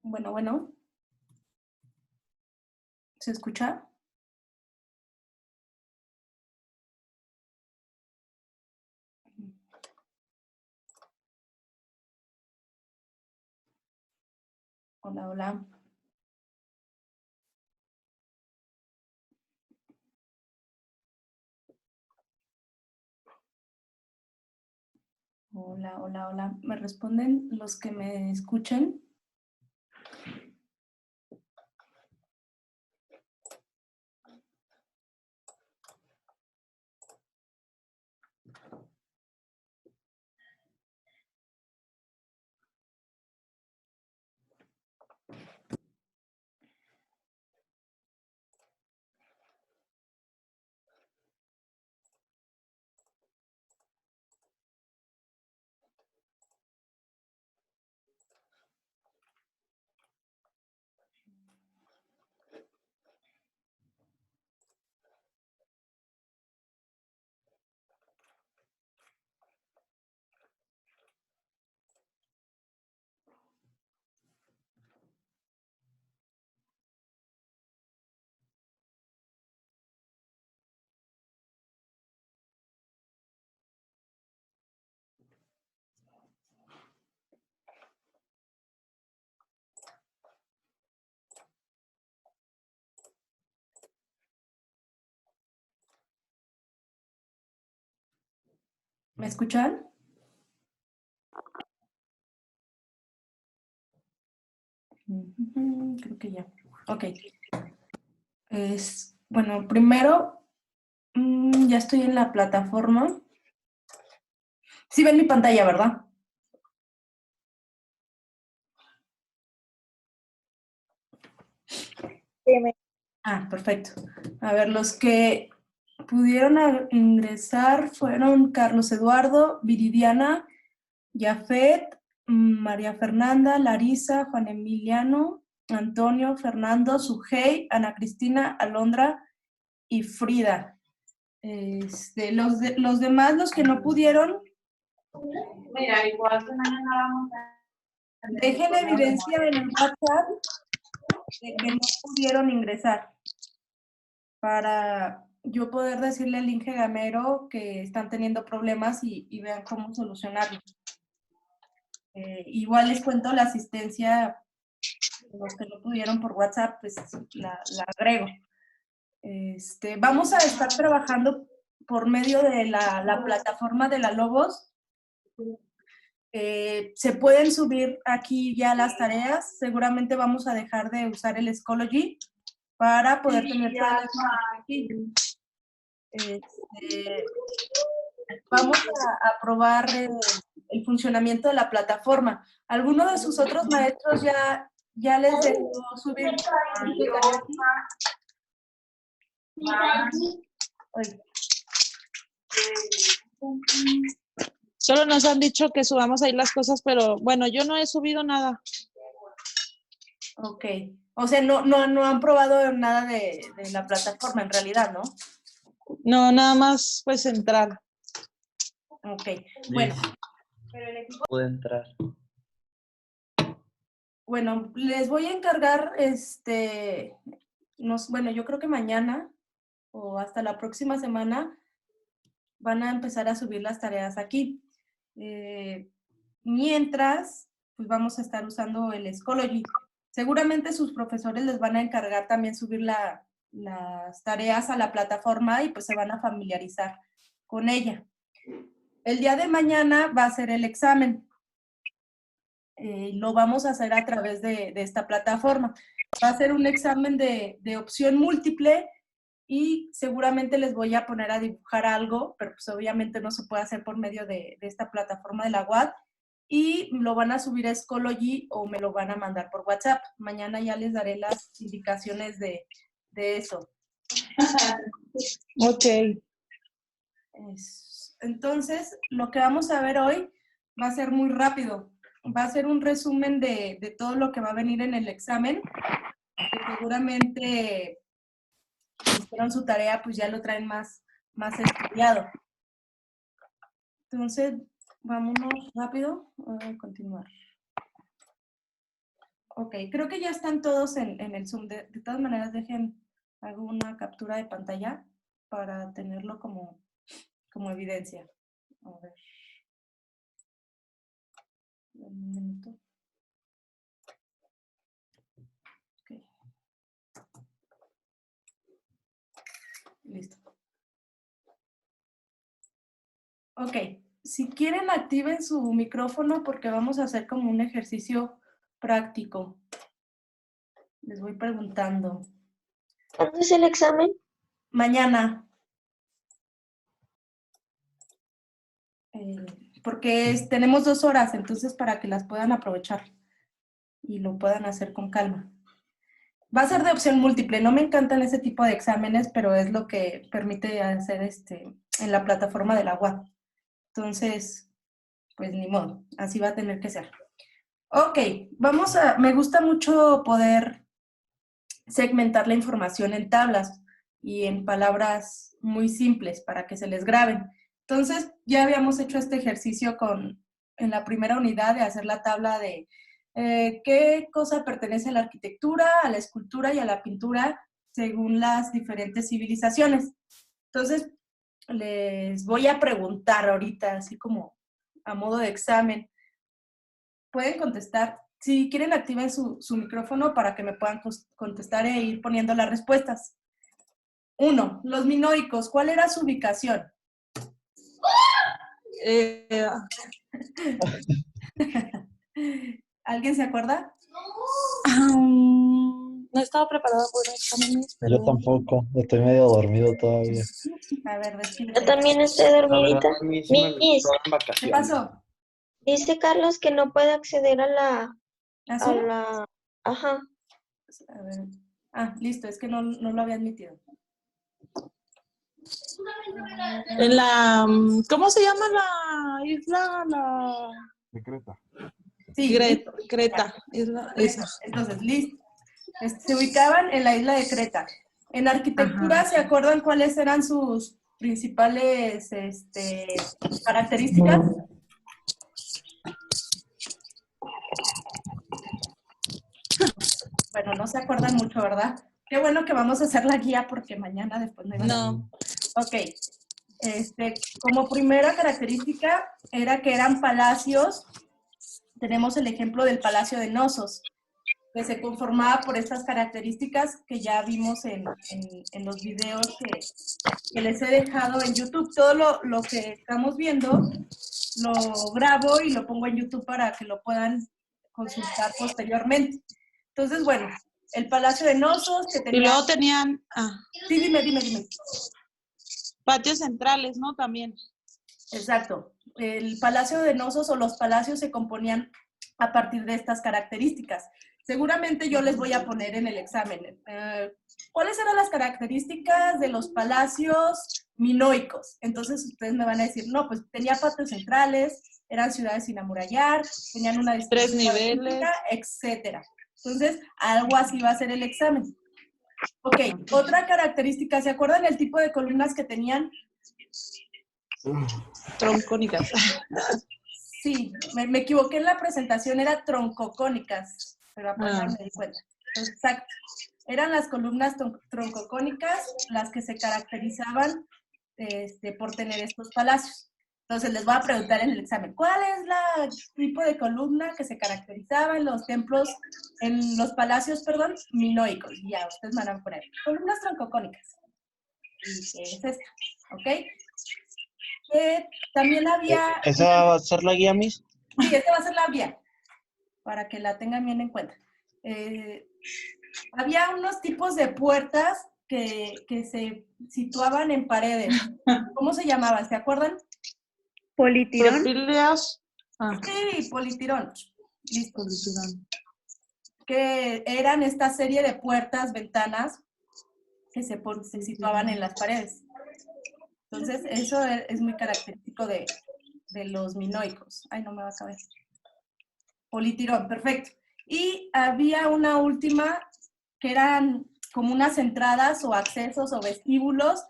Bueno, bueno. ¿Se escucha? Hola, hola. Hola, hola, hola. ¿Me responden los que me escuchen? ¿Me escuchan? Creo que ya. Ok. Bueno, primero, ya estoy en la plataforma. Sí ven mi pantalla, ¿verdad? Perfecto. A ver, los que pudieron ingresar fueron Carlos Eduardo, Viridiana, Jafet, María Fernanda, Larisa, Juan Emiliano, Antonio, Fernando, Sujei, Ana Cristina, Alondra y Frida. Los demás, los que no pudieron, Mira, igual que mañana vamos a... dejen evidencia en el WhatsApp de que no pudieron ingresar para yo poder decirle al Inge Gamero que están teniendo problemas y vean cómo solucionarlo. Igual les cuento la asistencia, los que no pudieron por WhatsApp, pues la agrego. Vamos a estar trabajando por medio de la plataforma de la Lobos. Se pueden subir aquí ya las tareas. Seguramente vamos a dejar de usar el Schoology para poder tener todas las aquí. Vamos a probar el funcionamiento de la plataforma. ¿Alguno de sus otros maestros ya les dejó subir Solo nos han dicho que subamos ahí las cosas, pero bueno, yo no he subido nada. Ok. O sea, no han probado nada de la plataforma en realidad, ¿no? No, nada más pues entrar. Ok. Bueno. Pero el equipo puede entrar. Bueno, les voy a encargar, bueno, yo creo que mañana o hasta la próxima semana van a empezar a subir las tareas aquí. Mientras, pues vamos a estar usando el Schoology. Seguramente sus profesores les van a encargar también subir las tareas a la plataforma y pues se van a familiarizar con ella. El día de mañana va a ser el examen. Lo vamos a hacer a través de esta plataforma. Va a ser un examen de opción múltiple y seguramente les voy a poner a dibujar algo, pero pues obviamente no se puede hacer por medio de esta plataforma de la UAD y lo van a subir a Schoology o me lo van a mandar por WhatsApp. Mañana ya les daré las indicaciones de eso. Ok. Entonces, lo que vamos a ver hoy va a ser muy rápido. Va a ser un resumen de todo lo que va a venir en el examen, que seguramente si hicieron su tarea, pues ya lo traen más estudiado. Entonces, vámonos rápido a continuar. Ok, creo que ya están todos en el Zoom. De todas maneras, hago una captura de pantalla para tenerlo como evidencia. A ver. Un minuto. Ok. Listo. Ok, si quieren activen su micrófono porque vamos a hacer como un ejercicio práctico. Les voy preguntando. ¿Cuándo es el examen? Mañana. Porque tenemos 2 horas, entonces para que las puedan aprovechar y lo puedan hacer con calma. Va a ser de opción múltiple. No me encantan ese tipo de exámenes, pero es lo que permite hacer en la plataforma de la UAT. Entonces, pues ni modo, así va a tener que ser. Ok, me gusta mucho poder segmentar la información en tablas y en palabras muy simples para que se les graben. Entonces, ya habíamos hecho este ejercicio en la primera unidad de hacer la tabla de qué cosa pertenece a la arquitectura, a la escultura y a la pintura según las diferentes civilizaciones. Entonces, les voy a preguntar ahorita, así como a modo de examen. Pueden contestar. Si quieren, activen su micrófono para que me puedan contestar e ir poniendo las respuestas. 1. Los minoicos. ¿Cuál era su ubicación? ¿Alguien se acuerda? No estaba preparada por exámenes, pero... Yo tampoco, estoy medio dormido todavía. A ver, decime. Yo también estoy La verdad, dormidita. a mí sí me Miss, gustó en ¿Qué vacaciones. pasó? dice Carlos que no puede acceder a la... ¿Azul? Ajá. A ver. Listo, es que no lo había admitido. En la... ¿Cómo se llama la isla? De Creta. Sí, listo. Creta. Isla, esa. Entonces, listo. Se ubicaban en la isla de Creta. En arquitectura, Ajá. ¿se acuerdan cuáles eran sus principales características? Bueno, no se acuerdan mucho, ¿verdad? Qué bueno que vamos a hacer la guía porque mañana después me van a... No. Ok. Como primera característica era que eran palacios. Tenemos el ejemplo del Palacio de Knossos, que se conformaba por estas características que ya vimos en los videos que les he dejado en YouTube. Todo lo que estamos viendo lo grabo y lo pongo en YouTube para que lo puedan consultar posteriormente. Entonces, bueno, el Palacio de Knossos que tenía... Y luego tenían Sí, dime. patios centrales, ¿no? También. Exacto. El Palacio de Knossos o los palacios se componían a partir de estas características. Seguramente yo les voy a poner en el examen. ¿Cuáles eran las características de los palacios minoicos? Entonces ustedes me van a decir, no, pues tenía patios centrales, eran ciudades sin amurallar, tenían una 3 niveles, etcétera. Entonces, algo así va a ser el examen. Ok, otra característica, ¿se acuerdan el tipo de columnas que tenían? troncónicas. Sí, me equivoqué en la presentación, era troncocónicas, pero apenas me di cuenta. Entonces, exacto. Eran las columnas troncocónicas las que se caracterizaban por tener estos palacios. Entonces, les voy a preguntar en el examen, ¿cuál es el tipo de columna que se caracterizaba en los templos, en los palacios, minoicos? Y ya, ustedes me van a poner columnas troncocónicas. ¿Y qué es esta? ¿Ok? También había... ¿Esa va a ser la guía, Miss? Sí, esta va a ser la guía, para que la tengan bien en cuenta. Había unos tipos de puertas que se situaban en paredes. ¿Cómo se llamaban? ¿Se acuerdan? Politirón. Propíleos. Sí, politirón. Listo. Politirón. Que eran esta serie de puertas, ventanas, que se situaban en las paredes. Entonces, eso es muy característico de los minoicos. Ay, no me va a caber. Politirón, perfecto. Y había una última que eran como unas entradas o accesos o vestíbulos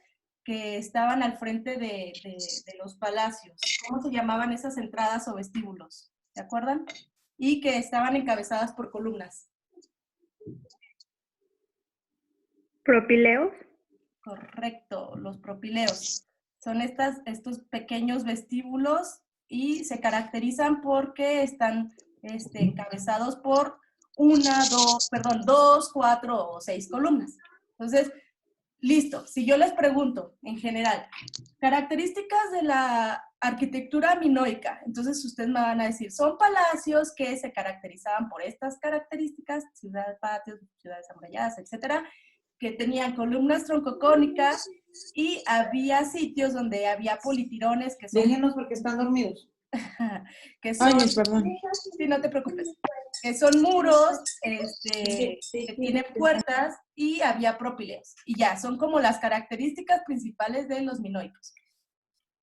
que estaban al frente de los palacios. ¿Cómo se llamaban esas entradas o vestíbulos? ¿Se acuerdan? Y que estaban encabezadas por columnas. Propileos. Correcto, los propileos. Son estos pequeños vestíbulos y se caracterizan porque están encabezados por dos, 4 o 6 columnas. Entonces, listo. Si yo les pregunto, en general, características de la arquitectura minoica, entonces ustedes me van a decir, son palacios que se caracterizaban por estas características, ciudades, patios, ciudades amuralladas, etcétera, que tenían columnas troncocónicas y había sitios donde había politirones que son... Déjenos porque están dormidos. que son... Ay, perdón. Sí, no te preocupes. Que son muros, que tienen puertas y había propileos. Y ya, son como las características principales de los minoicos.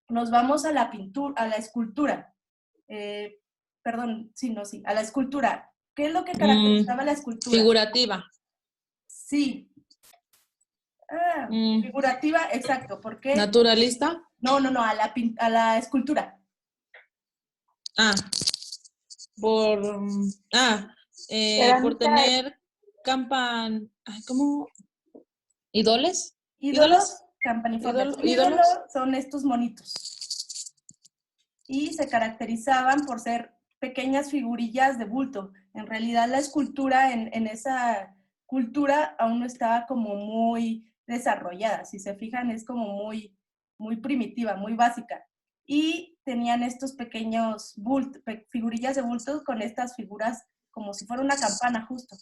Nos vamos a la pintura, a la escultura. A la escultura. ¿Qué es lo que caracterizaba la escultura? Figurativa. Sí. Figurativa, exacto. ¿Por qué? ¿Naturalista? No, a la escultura. Por tener ¿cómo? ¿Ídoles? Ídolos, campaniformes. ¿Ídolos? Ídolos son estos monitos. Y se caracterizaban por ser pequeñas figurillas de bulto. En realidad la escultura en esa cultura aún no estaba como muy desarrollada. Si se fijan, es como muy, muy primitiva, muy básica. Y tenían estos pequeños figurillas de bulto con estas figuras como si fuera una campana justo.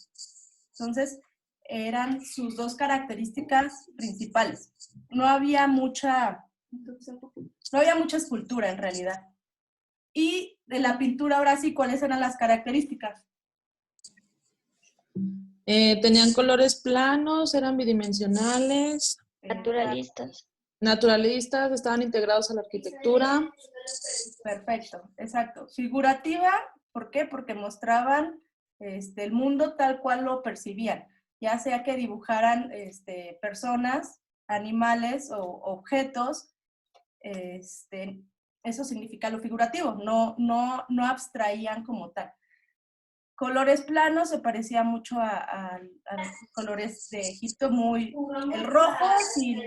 Entonces, eran sus dos características principales. No había mucha escultura en realidad. Y de la pintura, ahora sí, ¿cuáles eran las características? Tenían colores planos, eran bidimensionales. Naturalistas, estaban integrados a la arquitectura. Perfecto, exacto. Figurativa, ¿por qué? Porque mostraban el mundo tal cual lo percibían, ya sea que dibujaran personas, animales o objetos, eso significa lo figurativo, no abstraían como tal. Colores planos se parecía mucho a los colores de Egipto, el rojo sin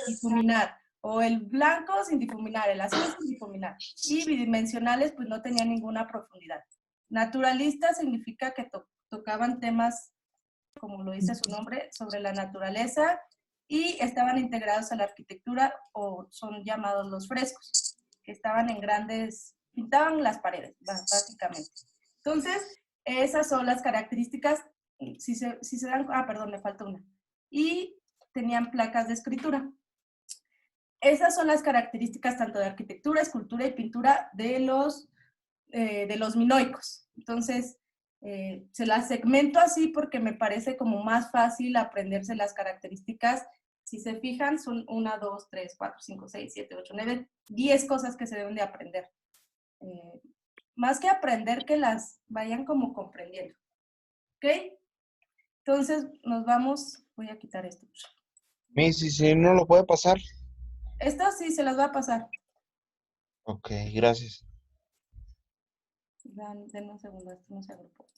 difuminar, o el blanco sin difuminar, el azul sin difuminar. Y bidimensionales pues no tenían ninguna profundidad. Naturalista significa que tocaban temas, como lo dice su nombre, sobre la naturaleza y estaban integrados a la arquitectura o son llamados los frescos, que estaban pintaban las paredes, básicamente. Entonces, esas son las características, si se dan, perdón, me falta una. Y tenían placas de escritura. Esas son las características tanto de arquitectura, escultura y pintura de los minoicos. Entonces, se las segmento así porque me parece como más fácil aprenderse las características. Si se fijan, son 1, 2, 3, 4, 5, 6, 7, 8, 9, 10 cosas que se deben de aprender. Más que aprender, que las vayan como comprendiendo. ¿Ok? Entonces, nos vamos, voy a quitar esto. Miss, ¿y si no lo puede pasar? Esto sí se las va a pasar. Ok, gracias. Denme un segundo, esto no se agrupó.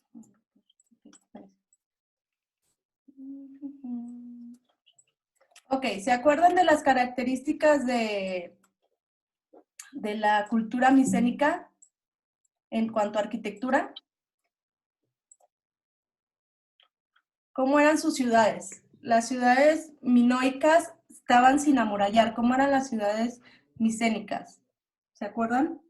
Ok, ¿se acuerdan de las características de la cultura micénica en cuanto a arquitectura? ¿Cómo eran sus ciudades? Las ciudades minoicas estaban sin amurallar. ¿Cómo eran las ciudades micénicas? ¿Se acuerdan?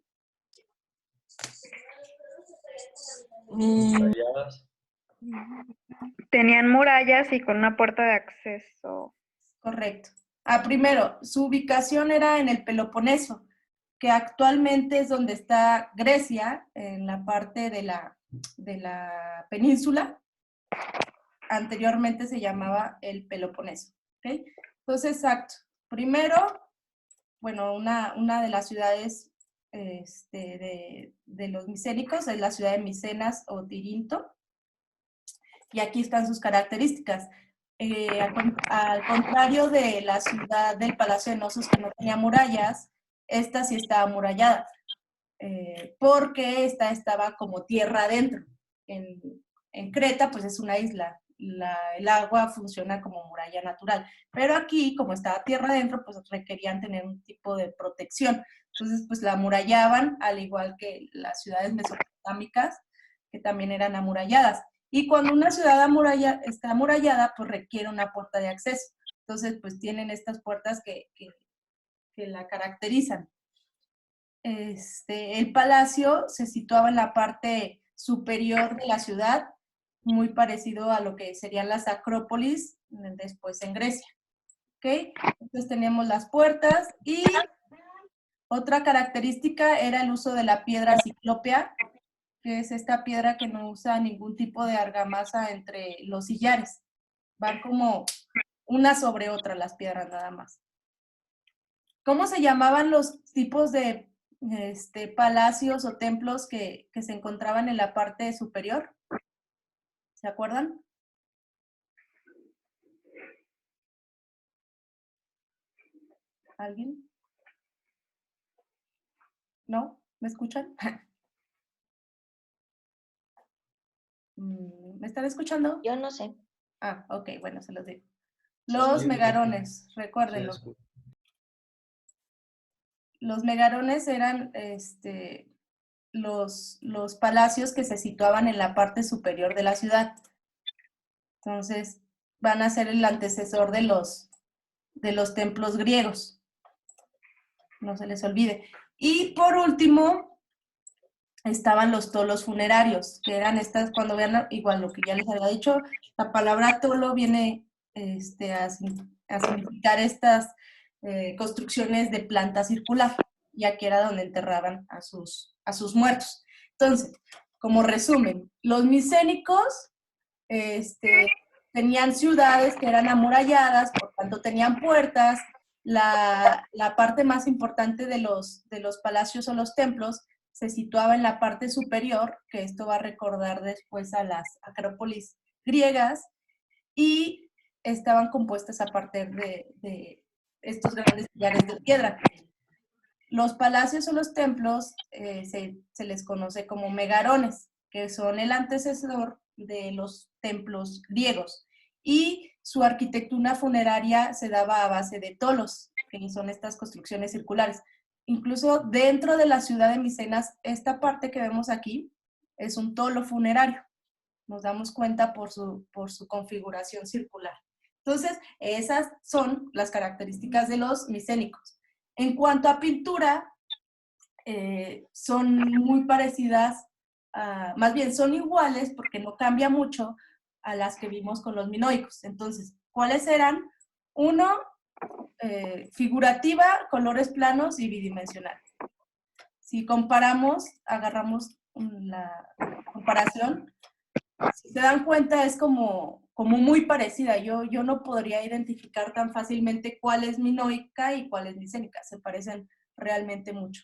Tenían murallas y con una puerta de acceso. Correcto. Primero, su ubicación era en el Peloponeso, que actualmente es donde está Grecia, en la parte de la península. Anteriormente se llamaba el Peloponeso. ¿Okay? Entonces, exacto. Primero, bueno, una de las ciudades de los micénicos es la ciudad de Micenas o Tirinto. Y aquí están sus características. Al contrario de la ciudad del Palacio de Nosos, que no tenía murallas, esta sí estaba amurallada, porque esta estaba como tierra adentro. En Creta, pues es una isla, el agua funciona como muralla natural. Pero aquí, como estaba tierra adentro, pues requerían tener un tipo de protección. Entonces, pues la amurallaban, al igual que las ciudades mesopotámicas, que también eran amuralladas. Y cuando una ciudad está amurallada, pues requiere una puerta de acceso. Entonces, pues tienen estas puertas que la caracterizan. El palacio se situaba en la parte superior de la ciudad, muy parecido a lo que serían las acrópolis después en Grecia. ¿Okay? Entonces teníamos las puertas y otra característica era el uso de la piedra ciclópea, que es esta piedra que no usa ningún tipo de argamasa entre los sillares. Van como una sobre otra las piedras nada más. ¿Cómo se llamaban los tipos de palacios o templos que se encontraban en la parte superior? ¿Se acuerdan? ¿Alguien? ¿No? ¿Me escuchan? ¿Me están escuchando? Yo no sé. Ah, ok, bueno, se los digo. Sí. Los megarones, recuérdenlo. Los megarones eran los palacios que se situaban en la parte superior de la ciudad. Entonces, van a ser el antecesor de los templos griegos. No se les olvide. Y por último, estaban los tolos funerarios, que eran estas, cuando vean, igual lo que ya les había dicho, la palabra tolo viene a significar estas construcciones de planta circular, ya que era donde enterraban a sus muertos. Entonces, como resumen, los micénicos tenían ciudades que eran amuralladas, por tanto tenían puertas. La parte más importante de los palacios o los templos se situaba en la parte superior, que esto va a recordar después a las acrópolis griegas, y estaban compuestas a partir de estos grandes sillares de piedra. Los palacios o los templos se les conoce como megarones, que son el antecesor de los templos griegos. Y su arquitectura funeraria se daba a base de tolos, que son estas construcciones circulares. Incluso dentro de la ciudad de Micenas, esta parte que vemos aquí es un tolo funerario. Nos damos cuenta por su configuración circular. Entonces, esas son las características de los micénicos. En cuanto a pintura, son muy parecidas, más bien son iguales porque no cambia mucho a las que vimos con los minoicos. Entonces, ¿cuáles eran? Uno, figurativa, colores planos y bidimensional. Si comparamos, agarramos la comparación, si se dan cuenta es como muy parecida. Yo no podría identificar tan fácilmente cuál es minoica y cuál es micénica. Se parecen realmente mucho.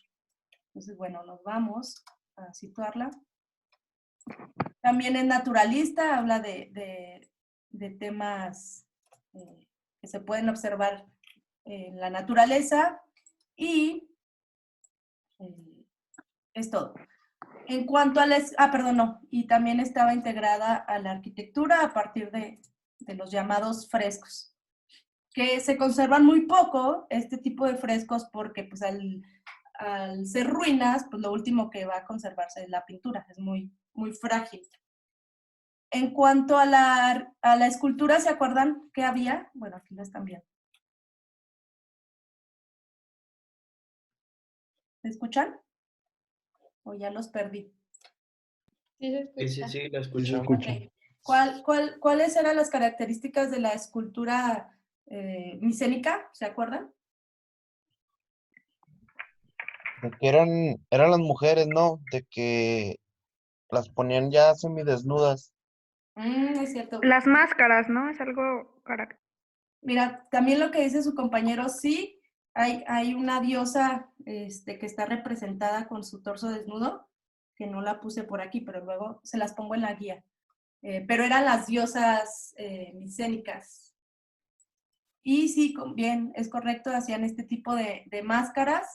Entonces, bueno, nos vamos a situarla. También es naturalista, habla de temas que se pueden observar en la naturaleza y es todo. En cuanto a y también estaba integrada a la arquitectura a partir de los llamados frescos, que se conservan muy poco este tipo de frescos porque pues al ser ruinas, pues lo último que va a conservarse es la pintura, es muy, muy frágil. En cuanto a la escultura, ¿se acuerdan qué había? Bueno, aquí lo están viendo. ¿Me escuchan? ¿O ya los perdí? Sí, la escuchamos. Okay. ¿Cuáles eran las características de la escultura micénica? ¿Se acuerdan? De que eran las mujeres, ¿no? De que las ponían ya semidesnudas. Es cierto. Las máscaras, ¿no? Es algo característico. Mira, también lo que dice su compañero, sí, hay una diosa que está representada con su torso desnudo, que no la puse por aquí, pero luego se las pongo en la guía. Pero eran las diosas micénicas. Y sí, bien, es correcto, hacían este tipo de máscaras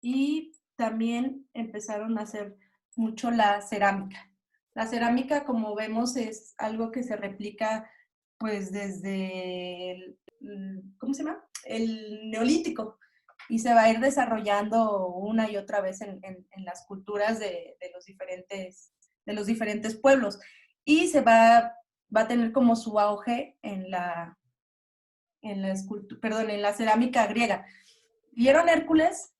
y también empezaron a hacer mucho la cerámica. La cerámica, como vemos, es algo que se replica pues desde ¿cómo se llama? El Neolítico, y se va a ir desarrollando una y otra vez en las culturas de los diferentes pueblos, y se va a tener como su auge en la cerámica griega. ¿Vieron Hércules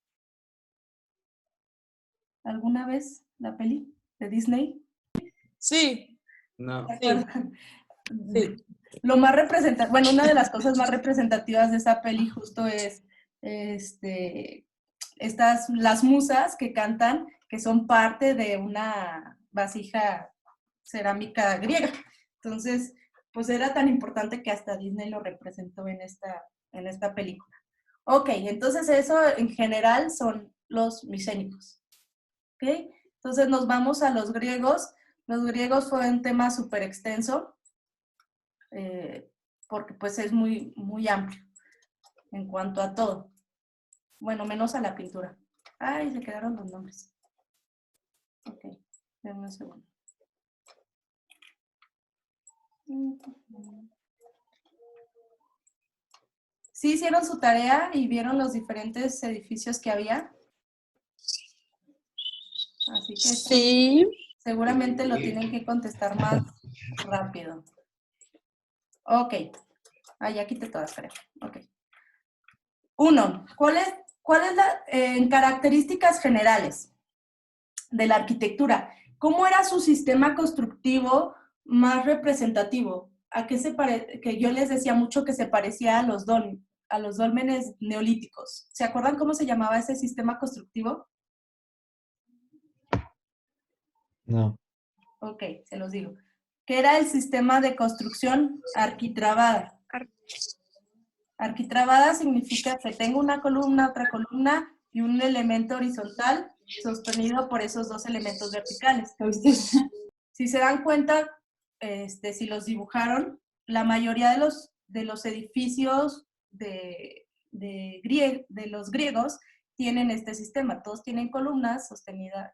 alguna vez, la peli de Disney? Sí, No. ¿Se acuerdan? sí. Lo más representativo, bueno, una de las cosas más representativas de esa peli justo es las musas que cantan, que son parte de una vasija cerámica griega. Entonces, pues era tan importante que hasta Disney lo representó en esta película. Ok, entonces eso en general son los micénicos. ¿Ok? Entonces nos vamos a los griegos. Los griegos fue un tema súper extenso, porque pues es muy, muy amplio en cuanto a todo. Bueno, menos a la pintura. Ay, se quedaron los nombres. Ok, denme un segundo. ¿Sí hicieron su tarea y vieron los diferentes edificios que había? Así que Sí. seguramente lo tienen que contestar más rápido. Ok. Ya quité todas, creo. Ok. 1. ¿Cuál es en características generales de la arquitectura? ¿Cómo era su sistema constructivo más representativo? ¿A qué que yo les decía mucho que se parecía a los dólmenes neolíticos? ¿Se acuerdan cómo se llamaba ese sistema constructivo? No. Ok, se los digo. Que era el sistema de construcción arquitrabada. Arquitrabada significa que tengo una columna, otra columna y un elemento horizontal sostenido por esos dos elementos verticales. Si se dan cuenta, si los dibujaron, la mayoría de los edificios de los griegos tienen este sistema. Todos tienen columnas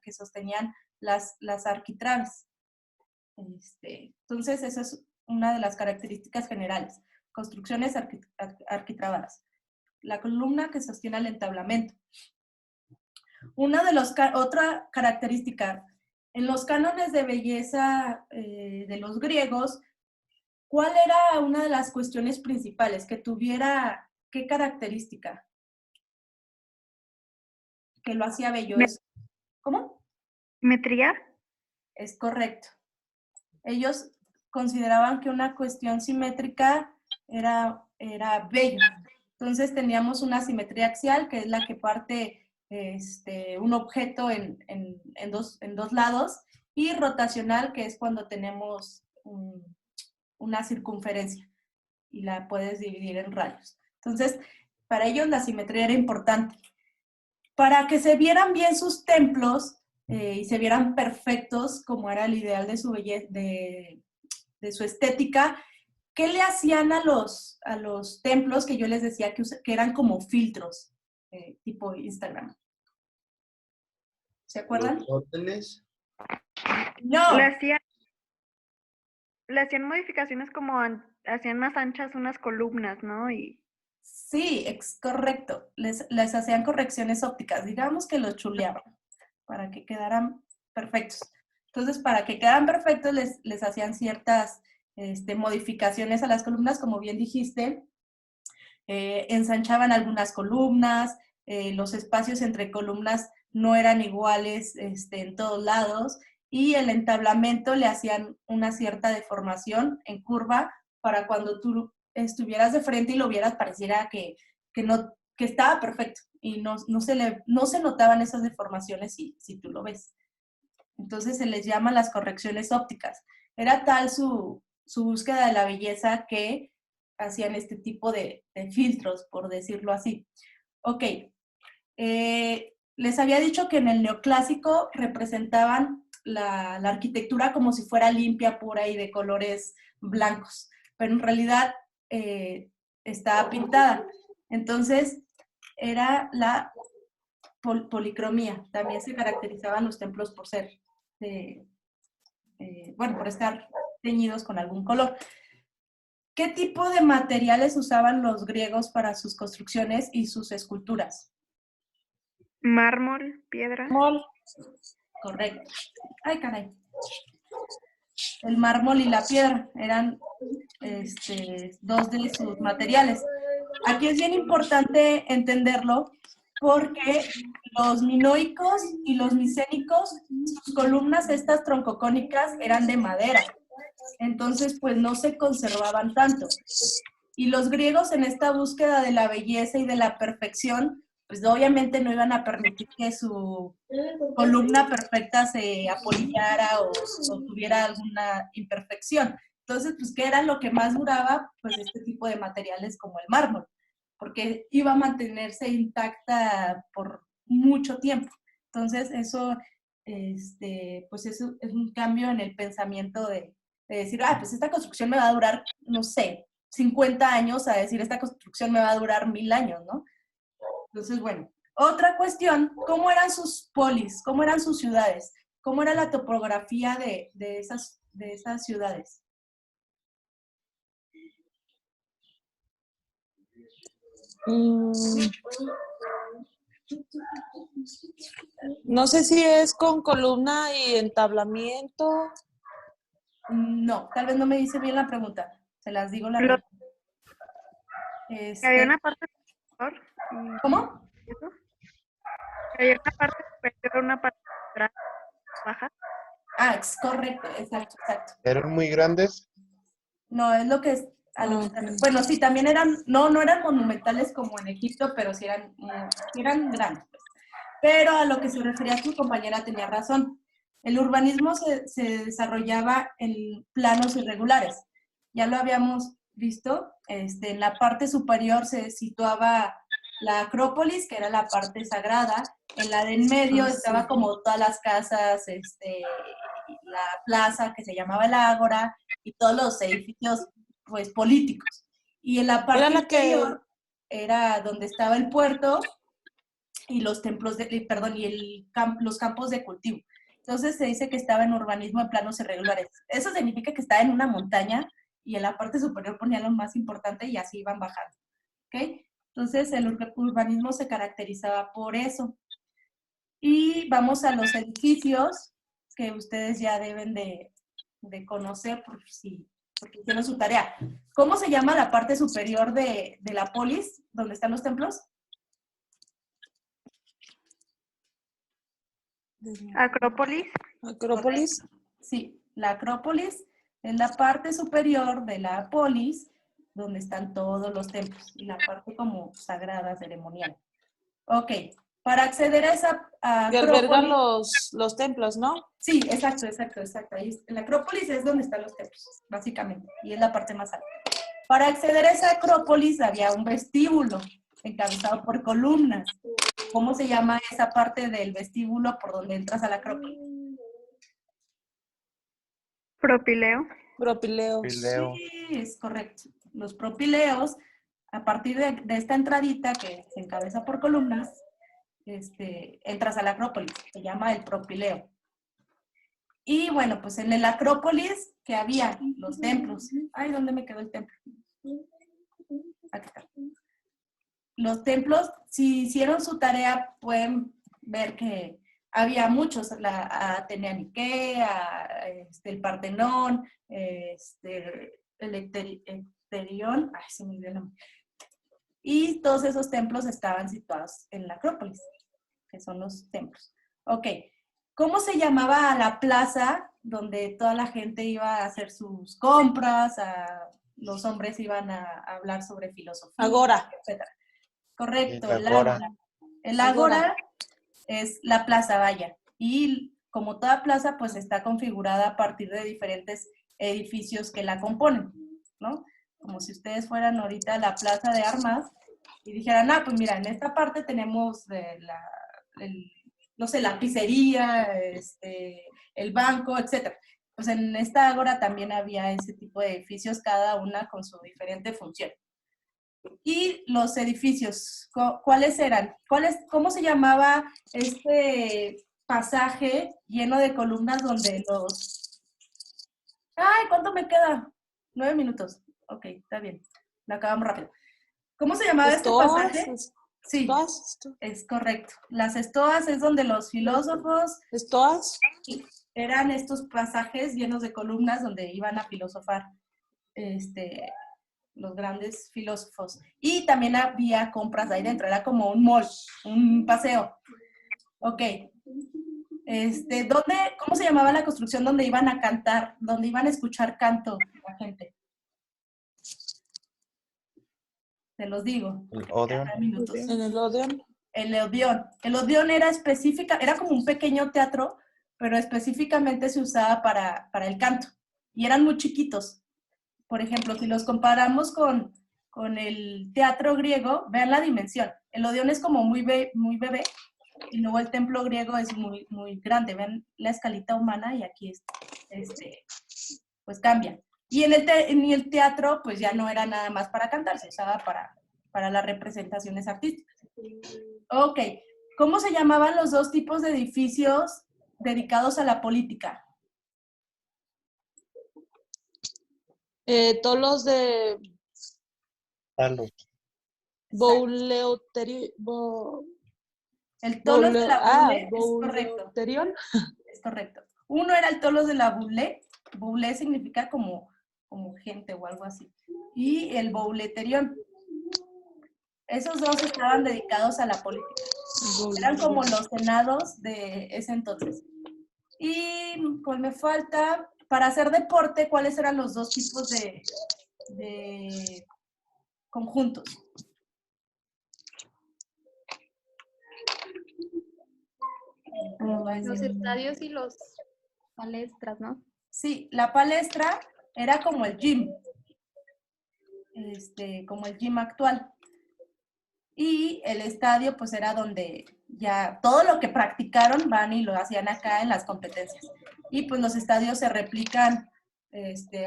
que sostenían las arquitraves. Entonces, esa es una de las características generales. Construcciones arquitrabadas. La columna que sostiene el entablamento. Otra característica, en los cánones de belleza de los griegos, ¿cuál era una de las cuestiones principales? Que tuviera, ¿qué característica? Que lo hacía bello. ¿Cómo? ¿Simetría? Es correcto. Ellos consideraban que una cuestión simétrica era bello. Entonces teníamos una simetría axial, que es la que parte un objeto en dos lados, y rotacional, que es cuando tenemos una circunferencia y la puedes dividir en rayos. Entonces, para ellos la simetría era importante. Para que se vieran bien sus templos y se vieran perfectos, como era el ideal de su belleza, de su estética, ¿qué le hacían a los templos que yo les decía que eran como filtros, tipo Instagram? ¿Se acuerdan? ¿Los hoteles? No. Le hacían modificaciones como hacían más anchas unas columnas, ¿no? Sí, es correcto. Les hacían correcciones ópticas. Digamos que los chuleaban para que quedaran perfectos. Entonces, para que quedaran perfectos, les hacían ciertas modificaciones a las columnas, como bien dijiste. Ensanchaban algunas columnas, los espacios entre columnas no eran iguales en todos lados, y el entablamento le hacían una cierta deformación en curva para cuando tú estuvieras de frente y lo vieras pareciera que estaba perfecto y no se notaban esas deformaciones si tú lo ves. Entonces se les llama las correcciones ópticas. Era tal su búsqueda de la belleza que hacían este tipo de filtros, por decirlo así. Ok. Les había dicho que en el neoclásico representaban la arquitectura como si fuera limpia, pura y de colores blancos, pero en realidad estaba pintada. Entonces, era la policromía. También se caracterizaban los templos por ser bueno, por estar teñidos con algún color. ¿Qué tipo de materiales usaban los griegos para sus construcciones y sus esculturas? Mármol, piedra. Mol. Correcto. Ay, caray. El mármol y la piedra eran dos de sus materiales. Aquí es bien importante entenderlo porque los minoicos y los micénicos, sus columnas estas troncocónicas eran de madera. Entonces, pues no se conservaban tanto. Y los griegos en esta búsqueda de la belleza y de la perfección, pues obviamente no iban a permitir que su columna perfecta se apolillara o tuviera alguna imperfección. Entonces, pues, ¿qué era lo que más duraba? Pues este tipo de materiales como el mármol, porque iba a mantenerse intacta por mucho tiempo. Entonces, eso, pues eso es un cambio en el pensamiento de decir, pues esta construcción me va a durar, no sé, 50 años, a decir, esta construcción me va a durar 1000 años, ¿no? Entonces, bueno, otra cuestión, ¿cómo eran sus polis? ¿Cómo eran sus ciudades? ¿Cómo era la topografía de esas ciudades? No sé si es con columna y entablamiento. No, tal vez no me dice bien la pregunta. Se las digo la Lo- respuesta. Había una parte superior. ¿Cómo? Había una parte superior, una parte baja. Es correcto, exacto. ¿Eran muy grandes? No, es lo que es a lo que bueno, sí, también eran, no eran monumentales como en Egipto, pero sí eran grandes. Pues. Pero a lo que se refería tu compañera tenía razón. El urbanismo se desarrollaba en planos irregulares. Ya lo habíamos visto, en la parte superior se situaba la Acrópolis, que era la parte sagrada. En la de en medio estaba como todas las casas, la plaza que se llamaba el Ágora y todos los edificios pues políticos. Y en la parte inferior era donde estaba el puerto y los templos los campos de cultivo. Entonces se dice que estaba en urbanismo en planos irregulares. Eso significa que estaba en una montaña y en la parte superior ponían lo más importante y así iban bajando. ¿Okay? Entonces el urbanismo se caracterizaba por eso. Y vamos a los edificios que ustedes ya deben de conocer porque hicieron su tarea. ¿Cómo se llama la parte superior de la polis, donde están los templos? Acrópolis. Acrópolis. Sí, la Acrópolis es la parte superior de la polis, donde están todos los templos, y la parte como sagrada, ceremonial. Ok, para acceder a esa Que albergan los templos, ¿no? Sí, exacto. Ahí, la Acrópolis es donde están los templos, básicamente, y es la parte más alta. Para acceder a esa Acrópolis había un vestíbulo encabezado por columnas. ¿Cómo se llama esa parte del vestíbulo por donde entras a la Acrópolis? Propileo. Propileo. Sí, es correcto. Los propileos, a partir de esta entradita que se encabeza por columnas, entras a la Acrópolis, se llama el propileo. Y bueno, pues en la Acrópolis, que había los templos. Ay, ¿dónde me quedó el templo? Aquí está. Los templos, si hicieron su tarea, pueden ver que había muchos, la Atenea Nikea, el Partenón, el Ecterión, ay, se me olvidó el nombre. Y todos esos templos estaban situados en la Acrópolis, que son los templos. Ok, ¿cómo se llamaba la plaza donde toda la gente iba a hacer sus compras, los hombres iban a hablar sobre filosofía, Agora. etcétera? Correcto, El Ágora. El Ágora es la plaza, vaya. Y como toda plaza, pues está configurada a partir de diferentes edificios que la componen, ¿no? Como si ustedes fueran ahorita a la Plaza de Armas y dijeran, pues mira, en esta parte tenemos no sé, la pizzería, el banco, etcétera. Pues en esta Ágora también había ese tipo de edificios, cada una con su diferente función. Y los edificios, ¿cuáles eran? ¿Cómo se llamaba este pasaje lleno de columnas donde Ay, ¿cuánto me queda? 9 minutos. Ok, está bien. Lo acabamos rápido. ¿Cómo se llamaba este pasaje? Sí, Estoas, es correcto. Las estoas es donde los filósofos estoas. eran estos pasajes llenos de columnas donde iban a filosofar los grandes filósofos. Y también había compras ahí dentro, era como un mall, un paseo. Ok. ¿Cómo se llamaba la construcción donde iban a cantar, donde iban a escuchar canto la gente? Te los digo. El Odeon. 9 minutos. En el Odeon. El Odeón. El Odeón era era como un pequeño teatro, pero específicamente se usaba para el canto. Y eran muy chiquitos. Por ejemplo, si los comparamos con el teatro griego, vean la dimensión. El Odeón es como muy bebé, y luego el templo griego es muy, muy grande. Vean la escalita humana y aquí pues cambia. Y en el teatro, pues ya no era nada más para cantar, se usaba para las representaciones artísticas. Ok, ¿cómo se llamaban los dos tipos de edificios dedicados a la política? Todos de Talos. El Tolos de la Boulé es correcto. Bouleuterion. Es correcto. Uno era el Tolos de la Boulé. Boulé significa como gente o algo así. Y el Bouleterión. Esos dos estaban dedicados a la política. Eran como los senados de ese entonces. Y pues me falta, para hacer deporte, ¿cuáles eran los dos tipos de conjuntos? Los estadios y los palestras, ¿no? Sí, la palestra era como el gym, como el gym actual. Y el estadio, pues era donde ya todo lo que practicaron van y lo hacían acá en las competencias. Y pues los estadios se replican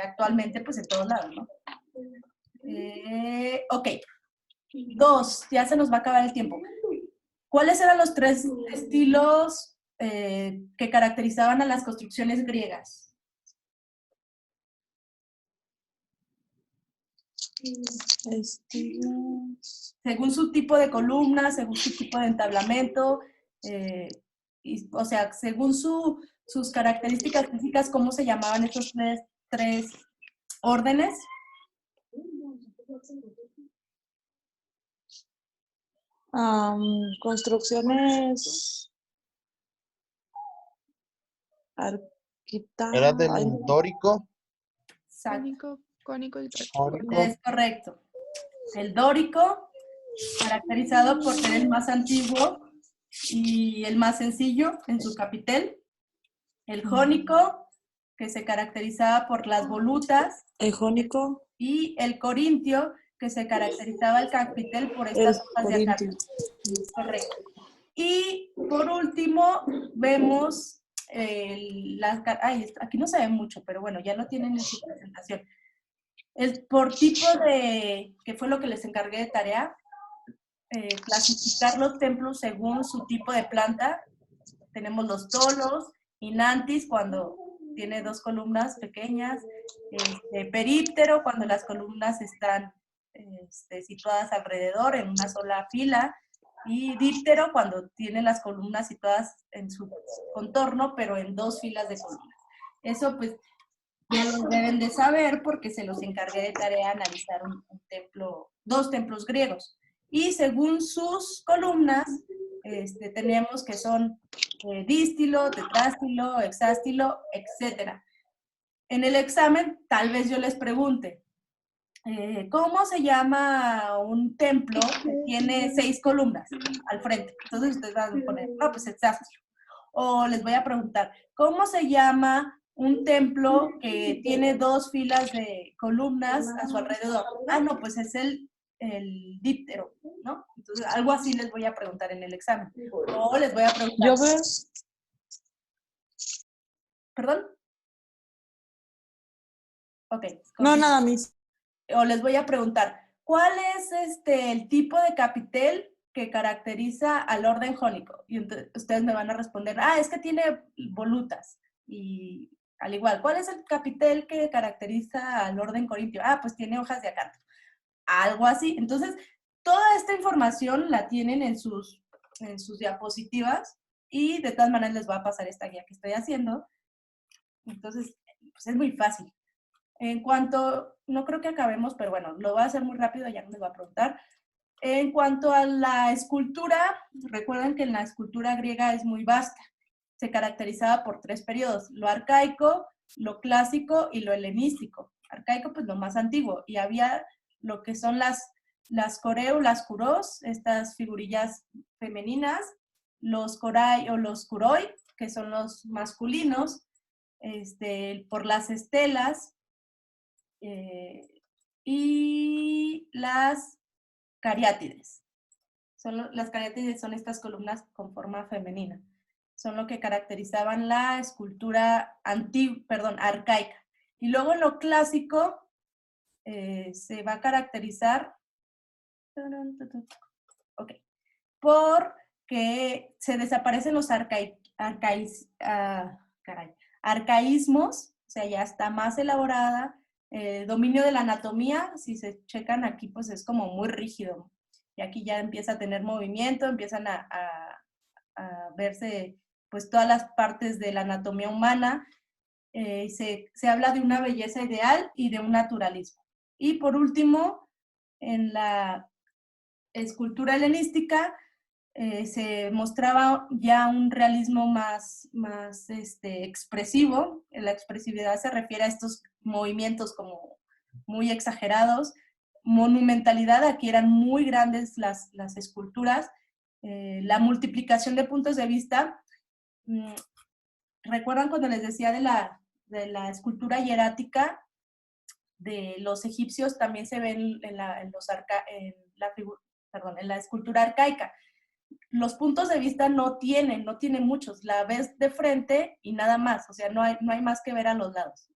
actualmente pues en todos lados, ¿no? Ok. 2, ya se nos va a acabar el tiempo. ¿Cuáles eran los 3 estilos que caracterizaban a las construcciones griegas? Según su tipo de columna, según su tipo de entablamento, o sea, según sus características físicas, ¿cómo se llamaban esos tres órdenes? Construcciones Era del dórico. Exacto. Cónico y Jónico. Es correcto. El dórico, caracterizado por ser el más antiguo y el más sencillo en su capitel. El jónico, que se caracterizaba por las volutas. El jónico. Y el corintio, que se caracterizaba el capitel por estas hojas de acacia. Correcto. Y por último, vemos aquí no se ve mucho, pero bueno, ya lo tienen en su presentación. Por tipo que fue lo que les encargué de tarea, clasificar los templos según su tipo de planta. Tenemos los tolos, inantis, cuando tiene 2 columnas pequeñas, períptero, cuando las columnas están situadas alrededor en una sola fila, y díptero, cuando tiene las columnas situadas en su contorno, pero en 2 filas de columnas. Eso pues ya lo deben de saber porque se los encargué de tarea analizar un templo, 2 templos griegos. Y según sus columnas, tenemos que son dístilo, tetrástilo, hexástilo, etc. En el examen, tal vez yo les pregunte, ¿cómo se llama un templo que tiene 6 columnas al frente? Entonces ustedes van a poner, no, pues hexástilo. O les voy a preguntar, ¿cómo se llama un templo que tiene 2 filas de columnas a su alrededor? Ah, no, pues es el díptero, ¿no? Entonces, algo así les voy a preguntar en el examen. O les voy a preguntar... Yo veo... ¿Perdón? Ok. No, nada, mis. O les voy a preguntar, ¿cuál es el tipo de capitel que caracteriza al orden jónico? Y ustedes me van a responder, es que tiene volutas. Y Al igual, ¿cuál es el capitel que caracteriza al orden corintio? Ah, pues tiene hojas de acántaro. Algo así. Entonces, toda esta información la tienen en sus diapositivas y de todas maneras les voy a pasar esta guía que estoy haciendo. Entonces, pues es muy fácil. En cuanto, no creo que acabemos, pero bueno, lo voy a hacer muy rápido, ya no les voy a preguntar. En cuanto a la escultura, recuerden que en la escultura griega es muy vasta. Se caracterizaba por 3 periodos, lo arcaico, lo clásico y lo helenístico. Arcaico, pues lo más antiguo, y había lo que son las coreu, las curós, estas figurillas femeninas, los corai o los curoi, que son los masculinos, por las estelas, y las cariátides. Las cariátides son estas columnas con forma femenina. Son lo que caracterizaban la escultura arcaica. Y luego en lo clásico se va a caracterizar porque se desaparecen los arcaísmos, o sea, ya está más elaborada. Dominio de la anatomía, si se checan aquí, pues es como muy rígido. Y aquí ya empieza a tener movimiento, empiezan a verse pues todas las partes de la anatomía humana. Se habla de una belleza ideal y de un naturalismo. Y por último, en la escultura helenística se mostraba ya un realismo más expresivo. La expresividad se refiere a estos movimientos como muy exagerados. Monumentalidad, aquí eran muy grandes las esculturas. La multiplicación de puntos de vista. ¿Recuerdan cuando les decía de la escultura hierática de los egipcios? También se ven en la escultura arcaica. Los puntos de vista no tienen muchos. La ves de frente y nada más. O sea, no hay más que ver a los lados.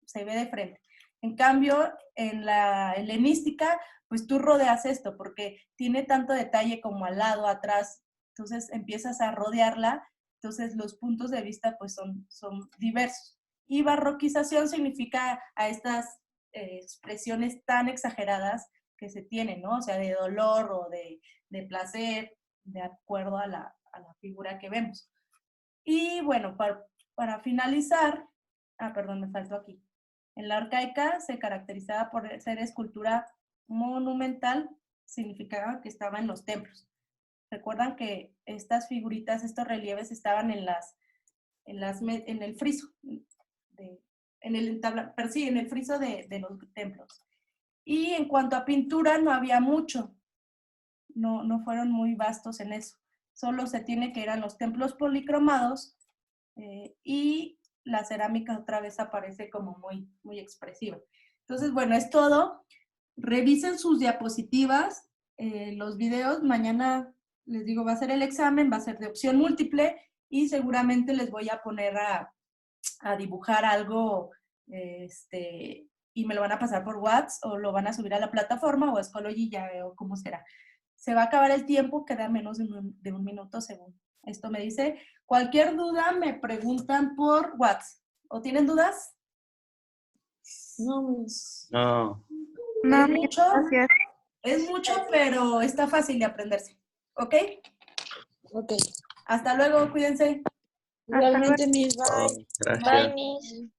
Se ve de frente. En cambio, en la helenística, pues tú rodeas esto porque tiene tanto detalle como al lado, atrás. Entonces empiezas a rodearla. Entonces los puntos de vista pues son diversos. Y barroquización significa a estas expresiones tan exageradas que se tienen, ¿no? O sea, de dolor o de placer, de acuerdo a la figura que vemos. Y bueno, para finalizar, perdón, me faltó aquí. En la arcaica se caracterizaba por ser escultura monumental, significaba que estaba en los templos. Recuerdan que estas figuritas, estos relieves estaban en el friso, en el friso de los templos. Y en cuanto a pintura, no había mucho. No fueron muy vastos en eso. Solo se tiene que ir a los templos policromados y la cerámica otra vez aparece como muy, muy expresiva. Entonces, bueno, es todo. Revisen sus diapositivas, los videos. Mañana, les digo, va a ser el examen, va a ser de opción múltiple y seguramente les voy a poner a dibujar algo y me lo van a pasar por WhatsApp o lo van a subir a la plataforma o a Schoology, ya veo cómo será. Se va a acabar el tiempo, queda menos de un minuto según esto me dice. Cualquier duda me preguntan por WhatsApp. ¿O tienen dudas? No. No, ¿Es mucho? gracias. Es mucho, pero está fácil de aprenderse. ¿Ok? Ok. Hasta luego, cuídense. Igualmente, mis bye. Bye, Miss.